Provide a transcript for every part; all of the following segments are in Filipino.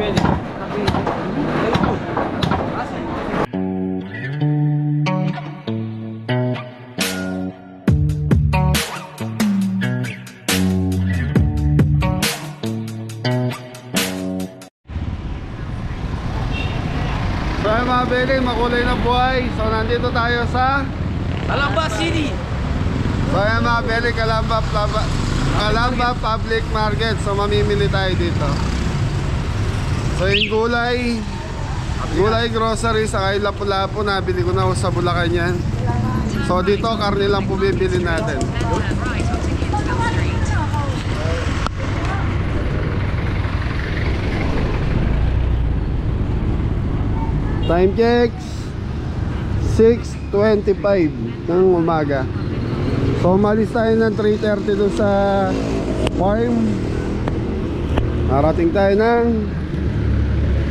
So ay mga beli, makulay na buhay. So nandito tayo sa Calamba City. So ay mga beli, Calamba Public Market. So mamimili tayo dito. So yung gulay grocery sa kay Lapu-Lapu, nabili ko na sa Bulacan yan. So dito karne lang po bibili natin. Time checks 6:25 ng umaga. So umalis tayo ng 3:30 doon sa farm. Narating tayo ng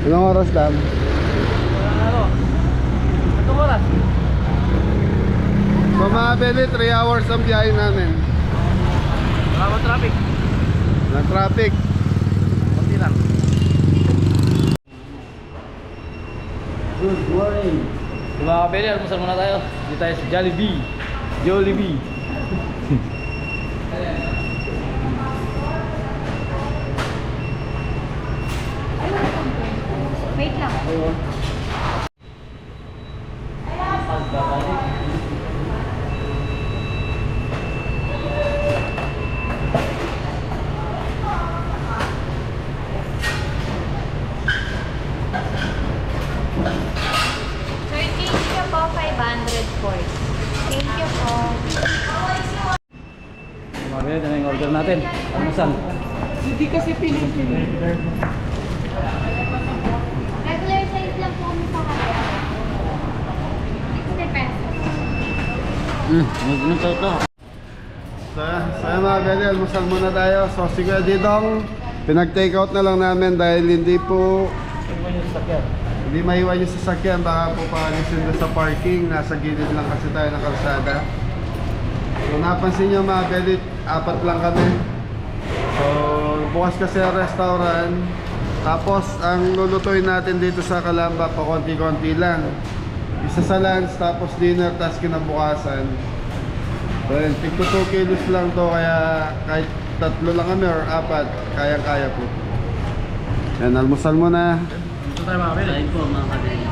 anong oras lang? Anong oras? So mga beli, 3 hours ang biyahe namin. Wala traffic. Walang traffic. Kunti lang. Good morning. Diba kapili, almusal muna tayo. Dito tayo sa Jollibee. Jollibee. Wait lang. Sir, thank you po, 500 po. Thank you po. Diba kapili, ito na yung order natin. Almusal. Hindi kasi pili-pili. Regular size lang po kami sa kanya. 60 pesos. Ito ito. So mga beli, almusal muna tayo. So si Kuya Didong, pinag-take out na lang namin dahil hindi maiwan yung sasakyan. Baka po paalisin doon sa parking. Nasa gilid lang kasi tayo ng kalsada. So napansin nyo mga beli, 4 lang kami. So bukas kasi ang restaurant. Tapos ang lulutuin natin dito sa Calamba pa konti-konti lang. Isa sa lunch, tapos dinner, tapos kinabukasan. So yun, tig 2 kilos lang to. Kaya kahit 3 lang kami or 4, kayang-kaya po. Yan, almusal muna. Ito tayo mga kapili. Kain po mga kapili.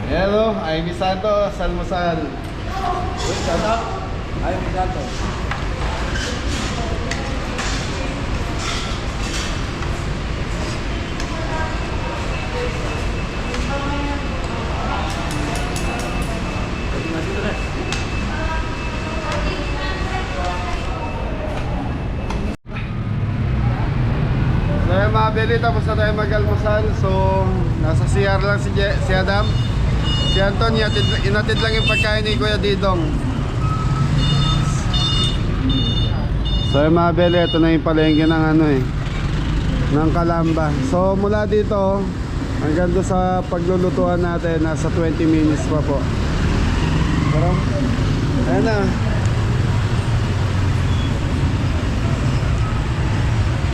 Hello, Ivy Santos, almusal. Shout out. Ay, may gato. So yung mga beli, tapos na tayo mag-almusal. So nasa CR lang si Adam. Si Anton, inatid lang yung pagkain ni Kuya Didong. So yung mga beli, ito na yung palengke ng ng Calamba. So mula dito hanggang doon sa paglulutuan natin, nasa 20 minutes pa po. Pero ayan na.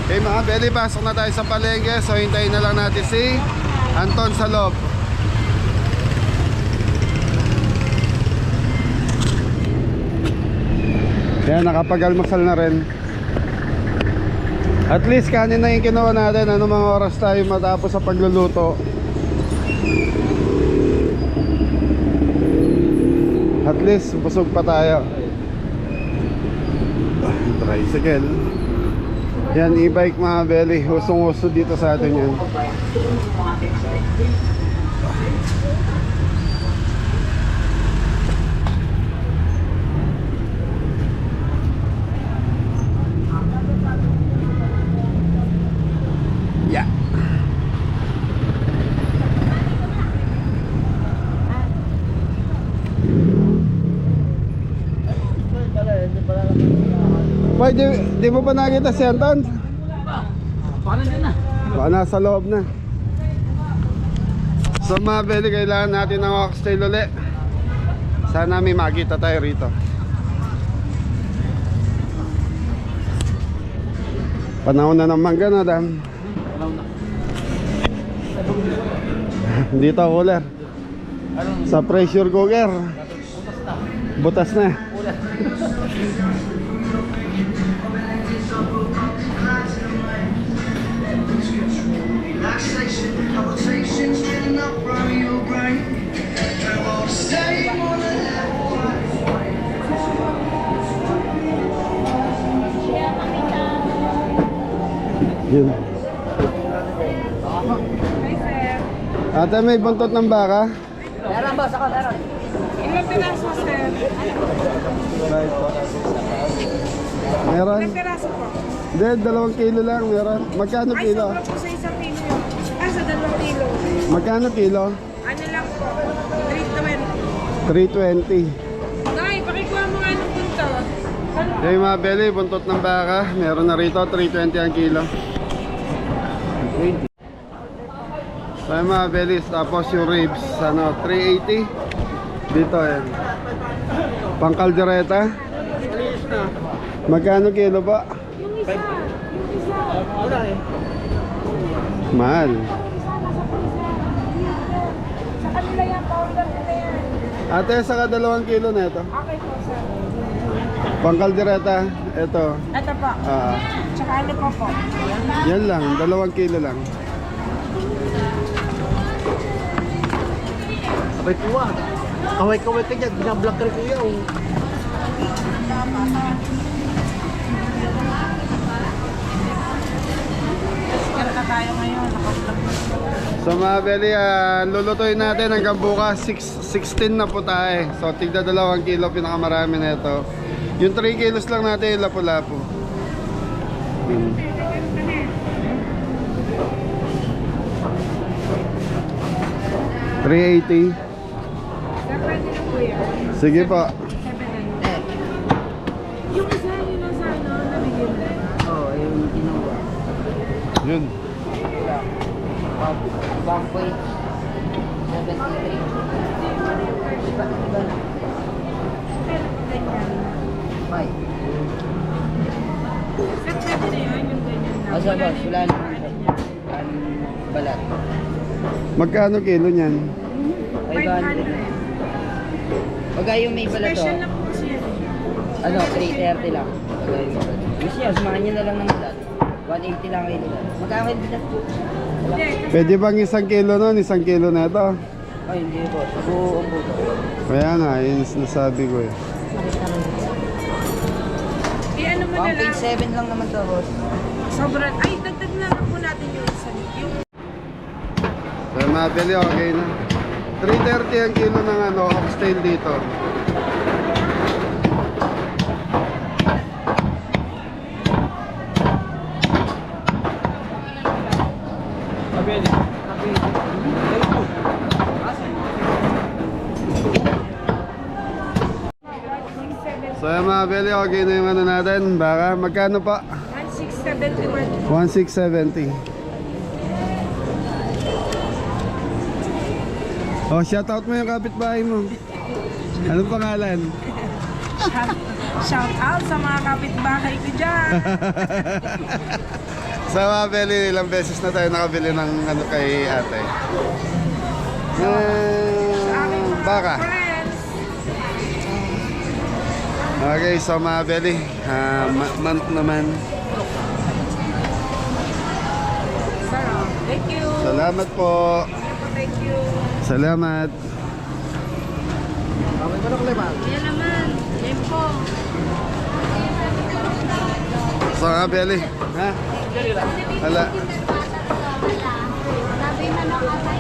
Okay mga beli, pasok na tayo sa palengke. So hintayin na lang natin si Anton sa loob. Yan, nakapag-almusal na rin. At least kanin na yung kinuha natin. Ano mga oras tayo matapos sa pagluluto. At least busog pa tayo. Tricycle. Yan, e-bike mga beli. Usong-uso dito sa atin yan. Yeah. Boy, di mo pa nakita si Anton? Paano dyan na? Baka nasa loob na. So mga beli, kailangan natin ng oxtail ulit. Sana may makita tayo rito. Panahon na naman gano'n, Dan. Alam na. Dito, cooler. Anong Sa pressure cooker. butas na? Butas na. Ulan. Yun. Hi, sir. Ate, may buntot ng baka? Meron ba? Saka meron. Ilang piraso, sir? Meron? Ilang piraso po? Hindi, 2 kilo lang meron. Magkano Ay, kilo? sobra po sa isang kilo yun. Ah, sa 2 kilo. Magkano kilo? Ano lang po? 320. 320. Nay, pakikuha mo nga ng punta. Yung mga belly, buntot ng baka. Meron na rito, 320 ang kilo. So yung mga bellies, tapos yung ribs, ano, 380. Dito yan. Pangkaldereta. Magkano kilo ba? Yung isa. Yung isa. Mahal. Sa kanila yan, powder nila yan. Ate, saka 2 kilo na ito. Okay po, sir. Pangkaldereta, ito. Ito po. Tsaka ano pa po? Yan lang, 2 kilo lang. Abay kuha. Kaway-kaway ka dyan. Binablog ka rin kuya. Oh. Kaya na tayo ngayon. Naka-vlog na. So mga belly, lulutuin natin hanggang bukas 16 na po tayo. So tigda 2 kilo pinakamarami na ito. Yung 3 kilos lang natin yung lapu-lapu. Hmm. $380. Sir, pwede na po yan. Sige po. 700. Yung isa yun nasa ano, nabigyan mo. Oo, yung kinuha. Yun. 1.73. Sir, pwede na yun, yung ganyan na. Asa ba? Wala naman siya. Ang balat. Magkano kilo niyan? 500. Pagka yung may balat to, Special na po kasi yan. ano, 330 lang. Pagka yung balat. Gusto niya, sumahan niya na lang ng balat. 180 lang kayo nila. Magkano yung balat? Hindi, kasi Pwede bang 1 kilo nun? 1 kilo na ito? Ay, hindi po. Buong buto. Kaya nga, yun yung nasabi ko eh. i-ano mo na lang. 1.7 lang naman to, boss. Sobrang, ay, dagdag na lang po natin yung isa. Yung So mga belly, okay na. 330 ang kilo ng ano, oxtail dito. So yung mga belly, okay na yung ano natin. Baka magkano pa? 1671. 1670. Oh, shoutout mo yung kapitbahay mo. Anong pangalan? Shout out sa mga kapitbahay ko dyan. Sa mga belly, ilang beses na tayo nakabili ng ano kay ate. Baka. Friends. Okay, so mga belly, manok naman. Sarap. Thank you. Salamat po. Thank you. Salamat. Yan naman. Yan po. So mga belly, ha? Wala. Sabi na nakasay.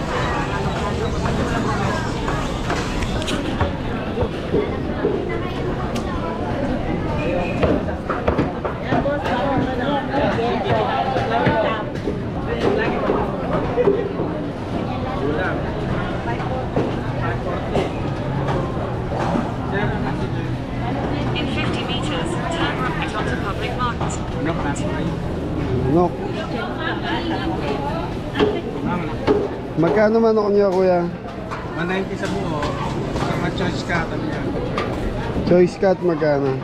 In 50 meters, turn right onto public market. Manok. Magkano manok niya, kuya? 190 sa buo. Mga choice ka kami yan. Choice cut magkano?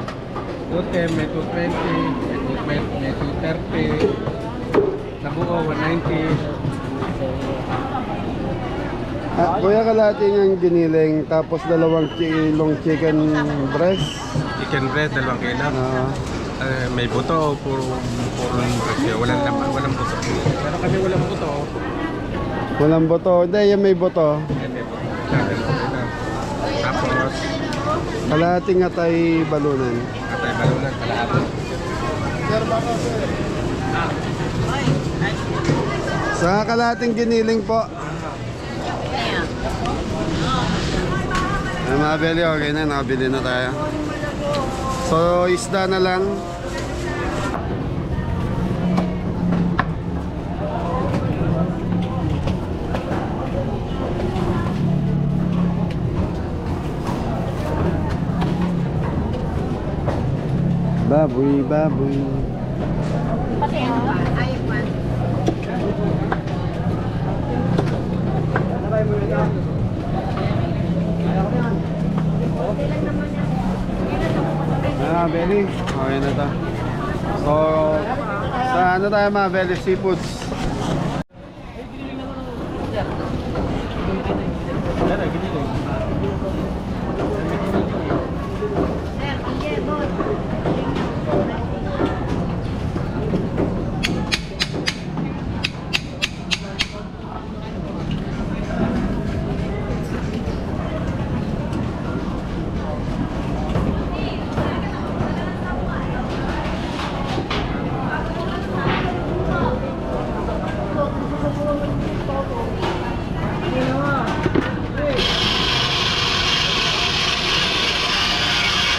210, may 220, may 230. Nabuo, 190. Kuya, kalahati niyang giniling, tapos 2 kilong chicken breast. Chicken breast, 2 kilo. Ah, May buto, puro presyo. Walang buto. Pero kami walang buto. walang boto. Hindi, yan may boto. May buto. Tapos, Kalahating atay balunan. atay balunan sa lahat. Sa kalahating giniling po. Ay, mabili, okay na, nakabili na tayo. So, isda na lang. Baboy, baboy. Beli, okay na to. So, sa ano tayo Beli? Seafoods.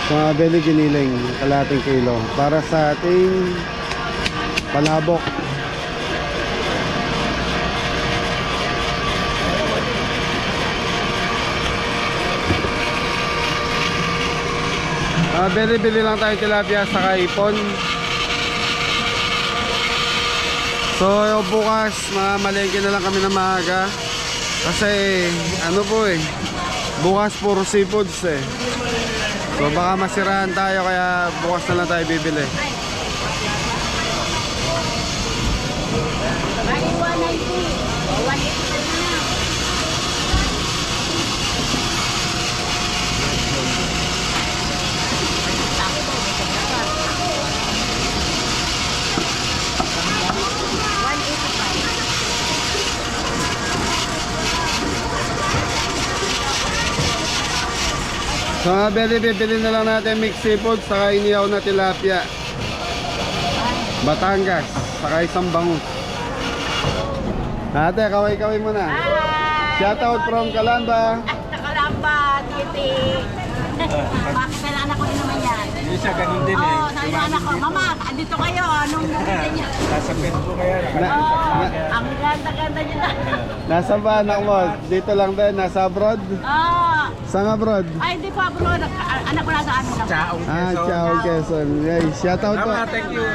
Mga beli giniling, kalating kilo para sa ating palabok. Bili lang tayo tilapia sa ipon. So bukas mamalengke na lang kami na maaga. Kasi ano po bukas puro seafoods So baka masirahan tayo kaya bukas na lang tayo bibili. So bibili na lang natin mixed seafood saka inihaw na tilapia. Batangas, saka isang bangus. Ate, kaway-kaway muna. Shoutout from Calamba. Nakalamba, titi. Bakit na anak ko din naman yan? Hindi siya ganun din Oo, sabi ng anak ko, Mama, andito kayo, anong bumili niya? Nasa pet po kaya. Ang ganda-ganda niya na. Nasa ba anak mo? Dito lang din, nasa abroad? Saan abroad? Ay, hindi pa bro, anak ko nasa ano lang. Chaong Quezon. Ciao Quezon. Yay, shoutout po. Tama, thank you.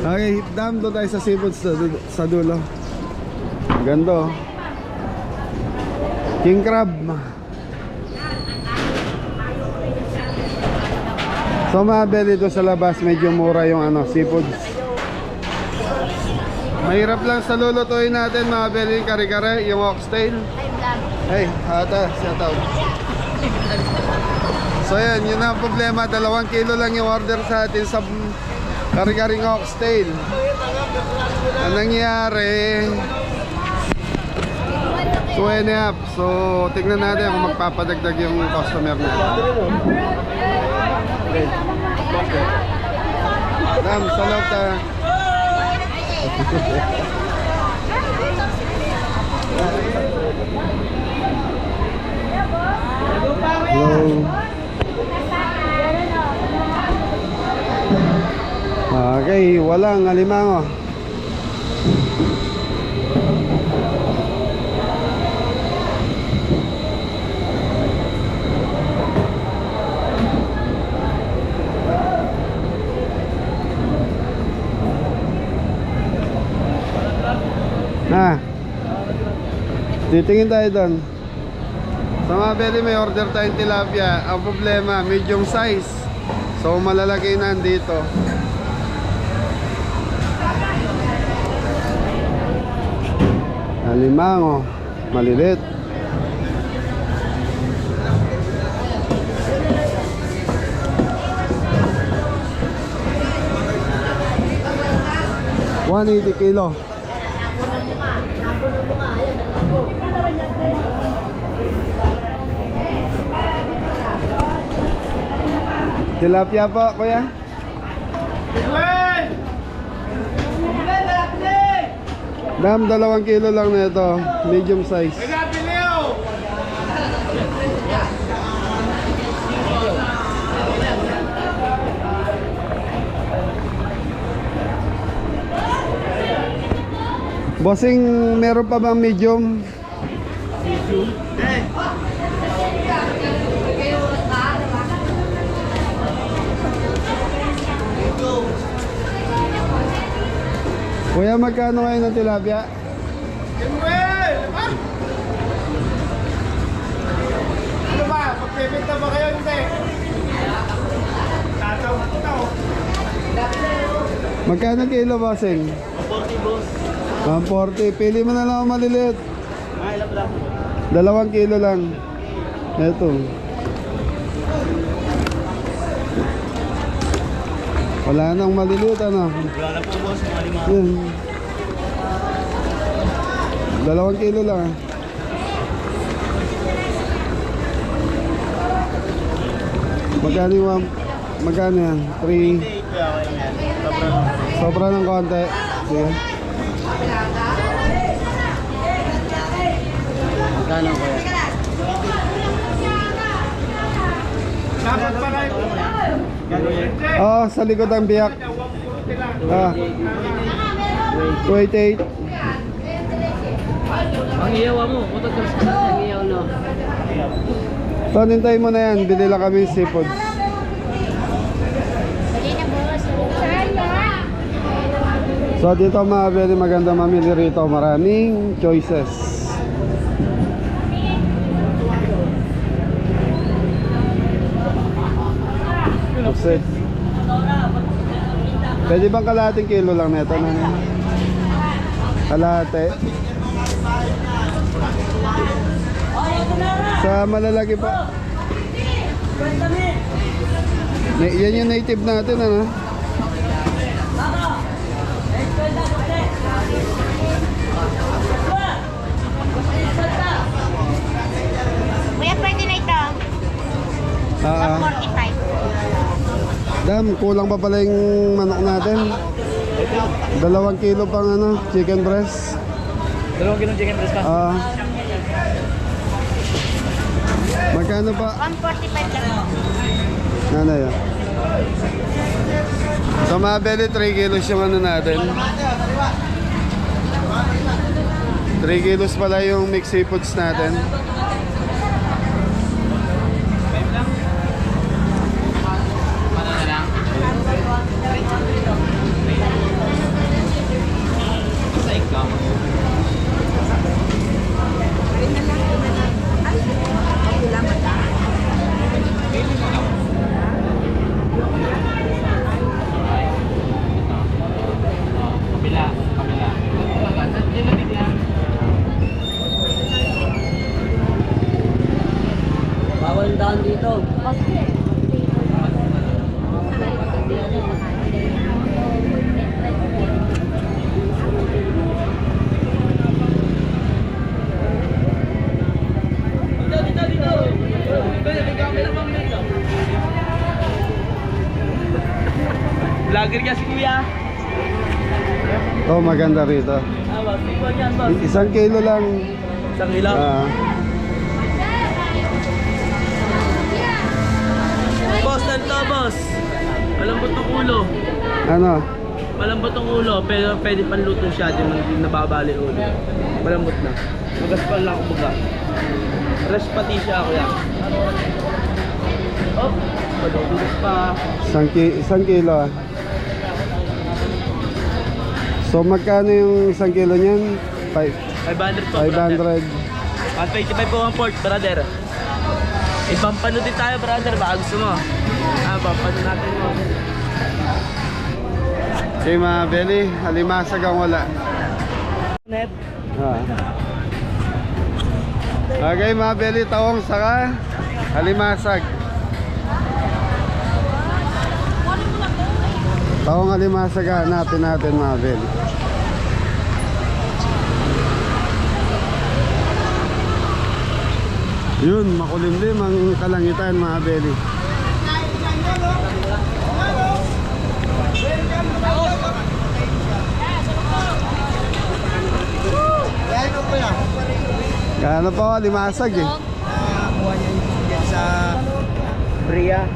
Okay, dam doon tayo sa seafood sa dulo. Ganda. King crab. So mabili doon sa labas, medyo mura yung seafood. Mahirap lang sa lulutuin natin mabili kare-kare, yung oxtail. Hey, ata, shoutout. So yan, yun ang problema, 2 kilo lang yung order sa atin sa kare-karing oxtail. Ang nangyari 2.5. So tignan natin kung magpapadagdag yung customer natin. Okay. Dam, sa loob tayo. Hello. Okay, walang alimango. Titingin tayo doon. Sa mabili may order tayong tilapia. Ang problema, medium size. So malalaki na dito. Alimango, malilit. $180 kilo. Tilapia po, kuya. Dam, 2 kilo lang na ito. Medium size. Bossing, meron pa bang medium? Kuya, magkano ngayon ng tilapia? Ano ba? Magpipinta ba kayo? Hindi. Tataw ito. Magkano kilo, bossing? 40 boss. 140. Pili mo na lang ang maliliit. Ilang lang. 2 kilo lang. Ito. Wala nang maliliit, ano? Wala na po boss, mga 5. Yan. 2 kilo lang. Magkano yung magkano yan? 3. Kaya okay lang yan. Sobra ng konti. Sige. Magkano ko yan? Dapat pa kayo. Oh, sa likod ang biyak. Ah. 288. Ang iyawa mo, ang iyaw no. So, nintay mo na yan. Bili lang kami seafood. So, dito mga very maganda mamili rito. Maraming choices. Pusit. Pwede bang kalahating kilo lang nito na? Kalahati. Sa malalaki po. Yan yung native natin, ano? Kuya, pwede na ito. Ah, 45. Dam, kulang pa pala yung manok natin. 2 kilo pang ano, chicken breast. 2 kilo chicken breast pa. Ah. Magkano pa? 145 lang. Nanay, ah. So mga beli, 3 kilos yung ano natin. 3 kilos pala yung mixed seafoods natin. Bawal daan dito. Vlogger ka si kuya. Oh, maganda rito. Isang kilo lang. Isang kilo. Ah. Boss, nandito boss. Malambot ang ulo. Ano? Malambot ang ulo, pero pwede panluto siya. Di nababali ulo. Malambot na. Magaspan lang kumbaga. Rest pati siya kuya. Oh, madudulas pa. Isang kilo, ah. So magkano yung isang kilo niyan? 500 po, 500. brother. 125 po ang pork, brother. Ipampano din tayo, brother. Baka gusto mo. Pampano natin mo. Okay mga beli, alimasag ang wala. Net. Okay, mga belly, taong saka alimasag. Taong alimasag hanapin natin, mga belly. Yun, makulimlim ang kalangitan, mga belly. Kano pa, limasag eh. Kuha niya yan sa Bria.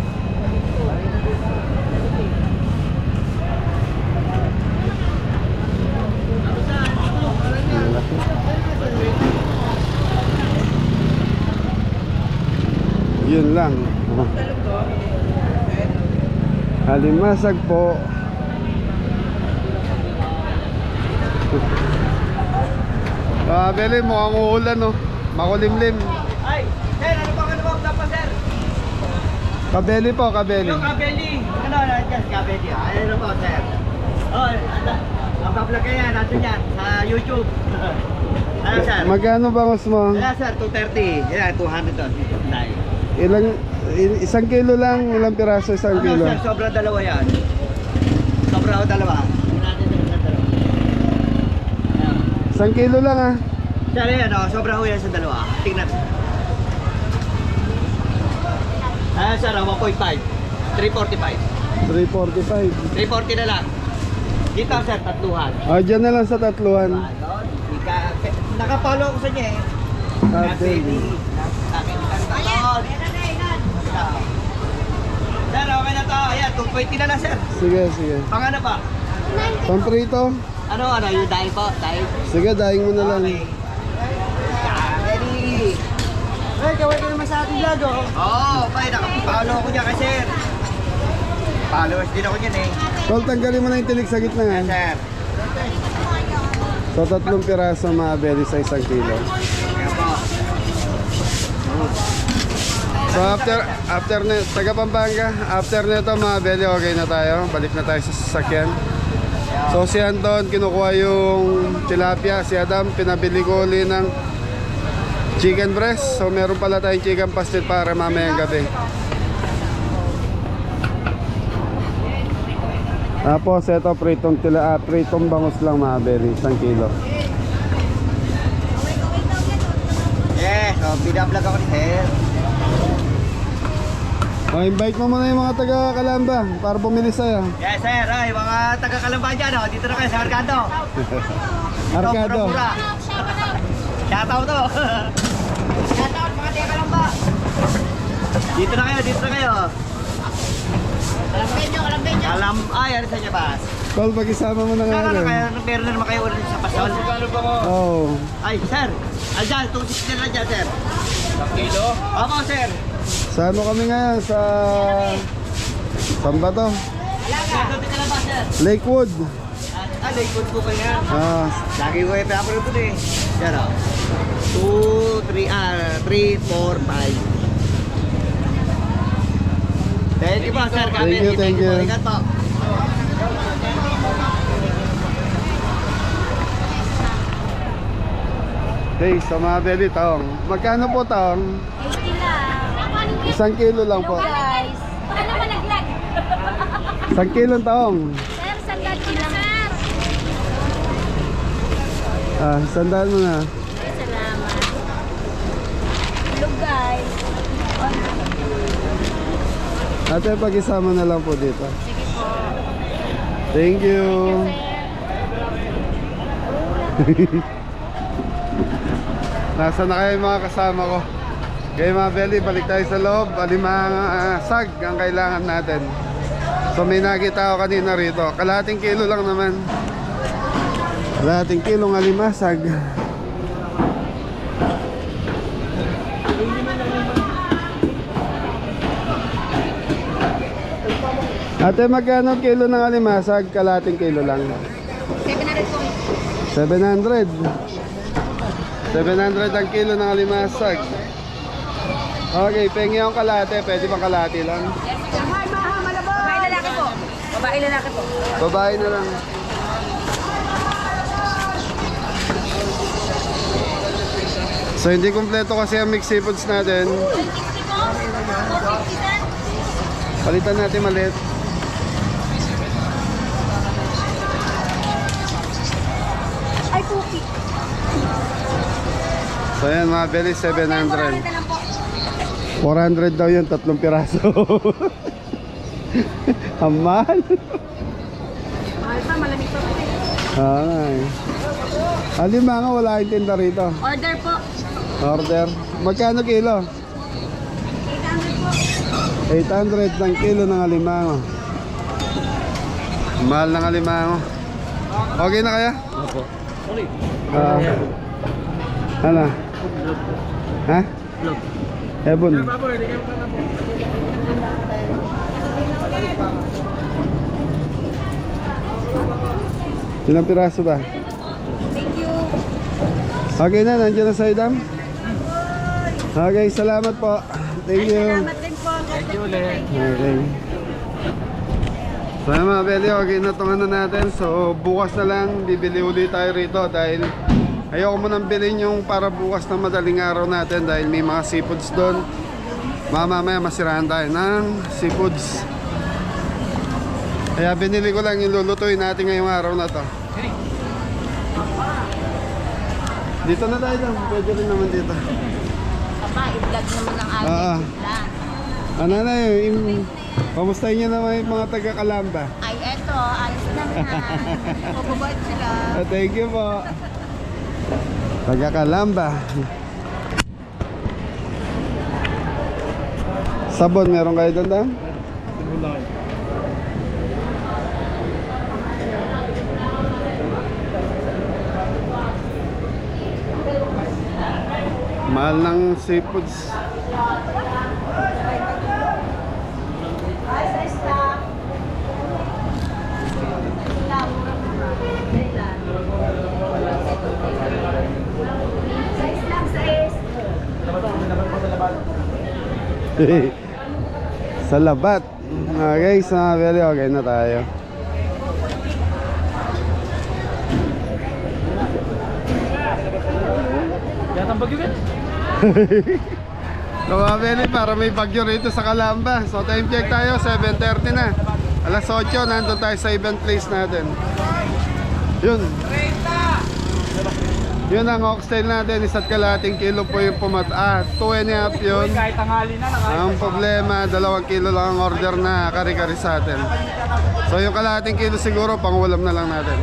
Yun lang. Alimasag po. Beli, mukhang uulan, no? Makulimlim. Ay, sir, ano bang dapat, sir? Kabeli po, kabeli. Yung kabeli. Ano, nandiyan, kabeli. Ano po, sir? Oh, ang bablog kaya, nandun yan, sa YouTube. Ano, sir? Magkano ba mas mo? Yan, sir, 230. Yan, 200 doon. Ilang, isang kilo lang, ilang piraso isang Ano, kilo? sir, sobra dalawa yan. Sobra o dalawa. Hindi natin sa dalawa. Ayan. Isang kilo lang ah. Sir, yan, sobra ho yan sa dalawa. Tingnan. Ayan, sir, 1.5. 345. 345. 340 na lang. Dito, sir, tatluhan. Ah, dyan na lang sa tatluhan. Nakapalo ako sa niya eh. Kabeli. Sir, okay na to. Ayan, 220 na lang, sir. Sige, sige. Pang ano pa? Pamprito? Ano, yung dahil po? Dahil? Sige, daing mo na lang. Okay. Ready? Ay, gawin ka naman sa ating vlog, oh. Oo, bay, nakapalo ako niya kasi. Followers din ako niyan eh. Tol, tanggalin mo na yung tinik sa gitna nga. Sir. So, 3 piraso mga belly sa isang kilo. Ayan po. So, after taga Pampanga, after nito mga belly, okay na tayo. Balik na tayo sa sasakyan. So, si Anton, kinukuha yung tilapia. Si Adam, pinabili ko uli ng chicken breast. So, meron pala tayong chicken pastel para mamayang gabi. Tapos, ito, pritong bangus lang mga belly, isang kilo. Yes, so binablog ako ni sir. Invite mo muna yung mga taga Kalamba para bumili sa'yo. Yes, sir. Ay, mga taga-Kalamba dyan, oh. Dito na kayo sa Arcado. Arcado. Mura-mura. Shoutout to. Shoutout mga taga-Kalamba. Dito na kayo. Kalambenyo. Ay, ano sa inyo ba? Tol, pag-isama mo na nga Ano rin. kayo, meron na naman kayo ulit sa pasol. Oo. Ay, sir. Ayan, 260 na dyan, sir. 1 kilo? Opo, sir. Sa ano kami ngayon? Saan ba to? Dito ka na ba, sir? Lakewood. Lakewood po kayo yan. Lagi ko yung pinapanood ko eh. Yan o. 3, 4, 5. Thank you po, sir. Thank you. Ingat po. Okay, sa mga belly, taong. Magkano po taong? 80 lang. Isang kilo lang po. Guys, baka naman naglag. Isang kilo taong. Sir, sandal ko na, sir. Sandaan mo na. Salamat. Hello, guys. Ate, pag-isama na lang po dito. Sige po. Thank you. Nasaan na kayo mga kasama ko? Okay mga belly, balik tayo sa loob. Alimang sag ang kailangan natin. So may nakita ako kanina rito. Kalahating kilo lang naman. Kalahating kilong alimasag. Ate, magkano kilo ng alimasag? Kalahating kilo lang. 700 po. 700. 700 ang kilo ng alimasag. Okay, pengi yung kalate. Pwede bang kalate lang? Babae lalaki po. Babae lalaki po. Babae na lang. So hindi kumpleto kasi ang mixed seafoods natin. 60 po? 450 din? Palitan natin maliit. Ay, cookie. So yan mga belly, 700. Na lang po. 400 daw yun, 3 piraso. Ang mahal. Mahal pa, malamig pa po eh. Ay. Alimango, wala yung tinda rito. Order po. Order. Magkano kilo? 800 po. 800 ng kilo ng alimango. Mahal ng alimango. Okay na kaya? Opo. Sorry. Ano? Ha? Vlog. Ebon. Ilang piraso ba? Thank you. Okay na, nandiyan na sa idam. Okay, salamat po. Thank you. Salamat din po. Thank you ulit. Okay. So mga belly, okay na itong ano natin. So bukas na lang, bibili ulit tayo rito dahil ayoko mo nang bilhin yung para bukas na madaling araw natin dahil may mga seafoods doon. Mamaya masirahan tayo ng seafoods. Kaya binili ko lang yung lulutuin natin ngayong araw na to. Dito na tayo lang, pwede rin naman dito. Papa, i-vlog naman ang ating Ah. plan. Ano na yun, kamustahin nyo naman yung mga taga-Kalamba. Ay, eto, alis na na. Mababait sila. Thank you po. Taga-Kalamba. Sabon, meron kayo doon daw? Mahal ng seafoods. Sa labat. Okay, sa very okay na tayo. Yatang bagyo ka? So very para may bagyo rito sa Calamba. So time check tayo, 7:30 na. Alas 8, nandun tayo sa event place natin. Yun. Yun ang oxtail natin, 1.5 kilo po yung 2.5 yun. Kahit tanghali na, Ang problema, 2 kilo lang ang order na kari-kari sa atin. So yung 1.5 kilo siguro, pang ulam na lang natin.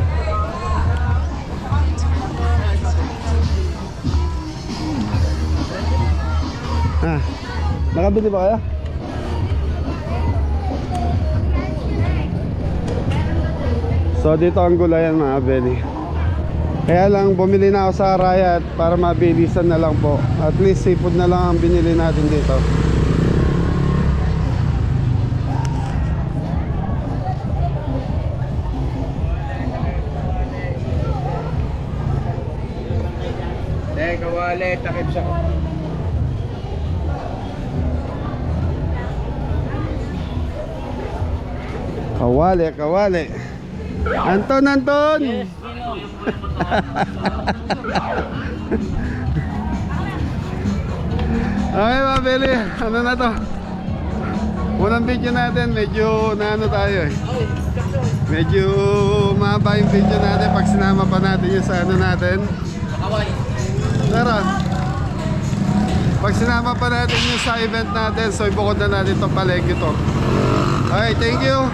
Nakabili ba kaya? So dito ang gulayan mga belly. Kaya lang bumili na ako sa Arayat para mabilisan na lang po. At least seafood na lang ang binili natin dito. kawali, takip siya. Kawali, kawali. Anton, Anton! Okay, mabili. Ano na to? Unang video natin, medyo naano tayo eh. Medyo mahaba yung video natin pag sinama pa natin yung sa ano natin. Pero, pag sinama pa natin yung sa event natin, so ibukod na natin itong palengke to. Okay, thank you.